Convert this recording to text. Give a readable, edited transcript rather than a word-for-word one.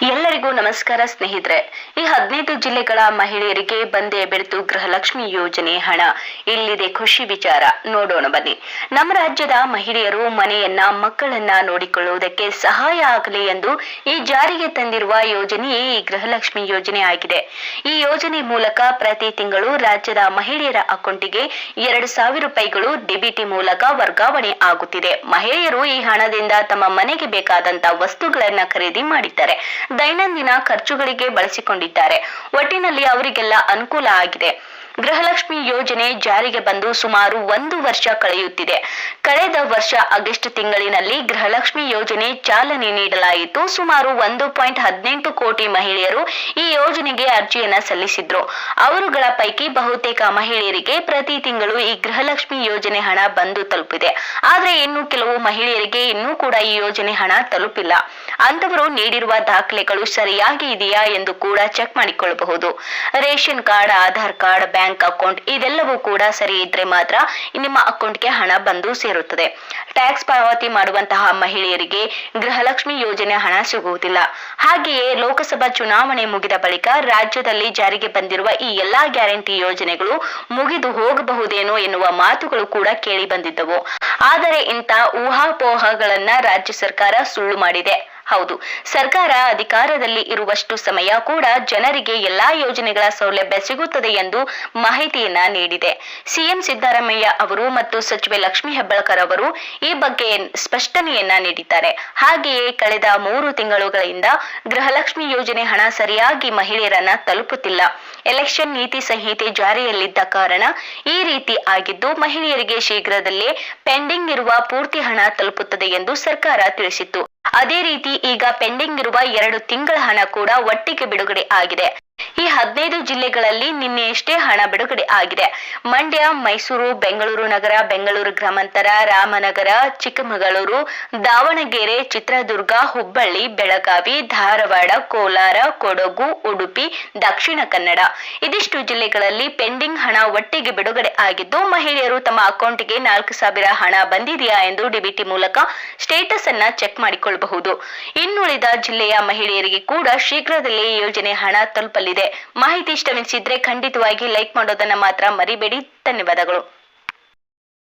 ಎಲ್ಲರಿಗೂ ನಮಸ್ಕಾರ ಸ್ನೇಹಿತರೆ. ಈ 15 ಜಿಲ್ಲೆಗಳ ಮಹಿಳೆಯರಿಗೆ ಬಂದೇ ಬೆಳೆತು ಗೃಹಲಕ್ಷ್ಮಿ ಯೋಜನೆ ಹಣ. ಇಲ್ಲಿದೆ ಖುಷಿ ವಿಚಾರ, ನೋಡೋಣ ಬನ್ನಿ. ನಮ್ಮ ರಾಜ್ಯದ ಮಹಿಳೆಯರು ಮನೆಯನ್ನ ಮಕ್ಕಳನ್ನ ನೋಡಿಕೊಳ್ಳುವುದಕ್ಕೆ ಸಹಾಯ ಆಗಲಿ ಎಂದು ಈ ಜಾರಿಗೆ ತಂದಿರುವ ಯೋಜನೆಯೇ ಈ ಗೃಹಲಕ್ಷ್ಮಿ ಯೋಜನೆ ಆಗಿದೆ. ಈ ಯೋಜನೆ ಮೂಲಕ ಪ್ರತಿ ತಿಂಗಳು ರಾಜ್ಯದ ಮಹಿಳೆಯರ ಅಕೌಂಟಿಗೆ 2,000 ರೂಪಾಯಿಗಳು ಡಿಬಿಟಿ ಮೂಲಕ ವರ್ಗಾವಣೆ ಆಗುತ್ತಿದೆ. ಮಹಿಳೆಯರು ಈ ಹಣದಿಂದ ತಮ್ಮ ಮನೆಗೆ ಬೇಕಾದಂತ ವಸ್ತುಗಳನ್ನ ಖರೀದಿ ಮಾಡಿದ್ದಾರೆ, ದೈನಂದಿನ ಖರ್ಚುಗಳಿಗೆ ಬಳಸಿಕೊಂಡಿದ್ದಾರೆ. ಒಟ್ಟಿನಲ್ಲಿ ಅವರಿಗೆಲ್ಲ ಅನುಕೂಲ ಆಗಿದೆ. ಗೃಹಲಕ್ಷ್ಮಿ ಯೋಜನೆ ಜಾರಿಗೆ ಬಂದು ಸುಮಾರು 1 ವರ್ಷ ಕಳೆಯುತ್ತಿದೆ. ಕಳೆದ ವರ್ಷ ಆಗಸ್ಟ್ ತಿಂಗಳಿನಲ್ಲಿ ಗೃಹಲಕ್ಷ್ಮಿ ಯೋಜನೆ ಚಾಲನೆ ನೀಡಲಾಯಿತು. ಸುಮಾರು 1.18 ಕೋಟಿ ಮಹಿಳೆಯರು ಈ ಯೋಜನೆಗೆ ಅರ್ಜಿಯನ್ನ ಸಲ್ಲಿಸಿದ್ರು. ಅವರುಗಳ ಪೈಕಿ ಬಹುತೇಕ ಮಹಿಳೆಯರಿಗೆ ಪ್ರತಿ ತಿಂಗಳು ಈ ಗೃಹಲಕ್ಷ್ಮಿ ಯೋಜನೆ ಹಣ ಬಂದು ತಲುಪಿದೆ. ಆದ್ರೆ ಇನ್ನು ಕೆಲವು ಮಹಿಳೆಯರಿಗೆ ಇನ್ನೂ ಕೂಡ ಈ ಯೋಜನೆ ಹಣ ತಲುಪಿಲ್ಲ. ಅಂತವರು ನೀಡಿರುವ ದಾಖಲೆಗಳು ಸರಿಯಾಗಿ ಇದೆಯಾ ಎಂದು ಕೂಡ ಚೆಕ್ ಮಾಡಿಕೊಳ್ಳಬಹುದು. Ration card, Aadhaar card, bank account ಇದೆಲ್ಲವೂ ಕೂಡ ಸರಿ ಇದ್ರೆ ಮಾತ್ರ ನಿಮ್ಮ ಅಕೌಂಟ್ಗೆ ಹಣ ಬಂದು ಸೇರುತ್ತದೆ. ಟ್ಯಾಕ್ಸ್ ಪಾವತಿ ಮಾಡುವಂತಹ ಮಹಿಳೆಯರಿಗೆ ಗೃಹಲಕ್ಷ್ಮಿ ಯೋಜನೆ ಹಣ ಸಿಗುವುದಿಲ್ಲ. ಹಾಗೆಯೇ ಲೋಕಸಭಾ ಚುನಾವಣೆ ಮುಗಿದ ಬಳಿಕ ರಾಜ್ಯದಲ್ಲಿ ಜಾರಿಗೆ ಬಂದಿರುವ ಈ ಎಲ್ಲಾ ಗ್ಯಾರಂಟಿ ಯೋಜನೆಗಳು ಮುಗಿದು ಹೋಗಬಹುದೇನೋ ಎನ್ನುವ ಮಾತುಗಳು ಕೂಡ ಕೇಳಿ ಬಂದಿದ್ದವು. ಆದರೆ ಇಂಥ ಊಹಾಪೋಹಗಳನ್ನ ರಾಜ್ಯ ಸರ್ಕಾರ ಸುಳ್ಳು ಮಾಡಿದೆ. ಹೌದು, ಸರ್ಕಾರ ಅಧಿಕಾರದಲ್ಲಿ ಇರುವಷ್ಟು ಸಮಯ ಕೂಡ ಜನರಿಗೆ ಎಲ್ಲಾ ಯೋಜನೆಗಳ ಸೌಲಭ್ಯ ಸಿಗುತ್ತದೆ ಎಂದು ಮಾಹಿತಿಯನ್ನ ನೀಡಿದೆ. ಸಿಎಂ ಸಿದ್ದರಾಮಯ್ಯ ಅವರು ಮತ್ತು ಸಚಿವೆ ಲಕ್ಷ್ಮೀ ಹೆಬ್ಬಾಳ್ಕರ್ ಅವರು ಈ ಬಗ್ಗೆ ಸ್ಪಷ್ಟನೆಯನ್ನ ನೀಡಿದ್ದಾರೆ. ಹಾಗೆಯೇ ಕಳೆದ 3 ತಿಂಗಳುಗಳಿಂದ ಗೃಹಲಕ್ಷ್ಮಿ ಯೋಜನೆ ಹಣ ಸರಿಯಾಗಿ ಮಹಿಳೆಯರನ್ನ ತಲುಪುತ್ತಿಲ್ಲ. ಎಲೆಕ್ಷನ್ ನೀತಿ ಸಂಹಿತೆ ಜಾರಿಯಲ್ಲಿದ್ದ ಕಾರಣ ಈ ರೀತಿ ಆಗಿದ್ದು, ಮಹಿಳೆಯರಿಗೆ ಶೀಘ್ರದಲ್ಲೇ ಪೆಂಡಿಂಗ್ ಇರುವ ಪೂರ್ತಿ ಹಣ ತಲುಪುತ್ತದೆ ಎಂದು ಸರ್ಕಾರ ತಿಳಿಸಿತ್ತು. ಅದೇ ರೀತಿ ಈಗ ಪೆಂಡಿಂಗ್ ಇರುವ 2 ತಿಂಗಳ ಹಣ ಕೂಡ ಒಟ್ಟಿಗೆ ಬಿಡುಗಡೆ ಆಗಿದೆ. ಈ 15 ಜಿಲ್ಲೆಗಳಲ್ಲಿ ನಿನ್ನೆಯಷ್ಟೇ ಹಣ ಬಿಡುಗಡೆ ಆಗಿದೆ. ಮಂಡ್ಯ, ಮೈಸೂರು, ಬೆಂಗಳೂರು ನಗರ, ಬೆಂಗಳೂರು ಗ್ರಾಮಾಂತರ, ರಾಮನಗರ, ಚಿಕ್ಕಮಗಳೂರು, ದಾವಣಗೆರೆ, ಚಿತ್ರದುರ್ಗ, ಹುಬ್ಬಳ್ಳಿ, ಬೆಳಗಾವಿ, ಧಾರವಾಡ, ಕೋಲಾರ, ಕೊಡಗು, ಉಡುಪಿ, ದಕ್ಷಿಣ ಕನ್ನಡ ಇದಿಷ್ಟು ಜಿಲ್ಲೆಗಳಲ್ಲಿ ಪೆಂಡಿಂಗ್ ಹಣ ಒಟ್ಟಿಗೆ ಬಿಡುಗಡೆ ಆಗಿದ್ದು, ಮಹಿಳೆಯರು ತಮ್ಮ ಅಕೌಂಟ್ಗೆ 4,000 ಹಣ ಬಂದಿದೆಯಾ ಎಂದು ಡಿಬಿಟಿ ಮೂಲಕ ಸ್ಟೇಟಸ್ ಅನ್ನ ಚೆಕ್ ಮಾಡಿಕೊಳ್ಳಬಹುದು. ಇನ್ನುಳಿದ ಜಿಲ್ಲೆಯ ಮಹಿಳೆಯರಿಗೆ ಕೂಡ ಶೀಘ್ರದಲ್ಲೇ ಯೋಜನೆ ಹಣ ತಲುಪಲಿದೆ. ಮಾಹಿತಿ ಇಷ್ಟವೆನಿಸಿದ್ರೆ ಖಂಡಿತವಾಗಿ ಲೈಕ್ ಮಾಡೋದನ್ನ ಮಾತ್ರ ಮರಿಬೇಡಿ. ಧನ್ಯವಾದಗಳು.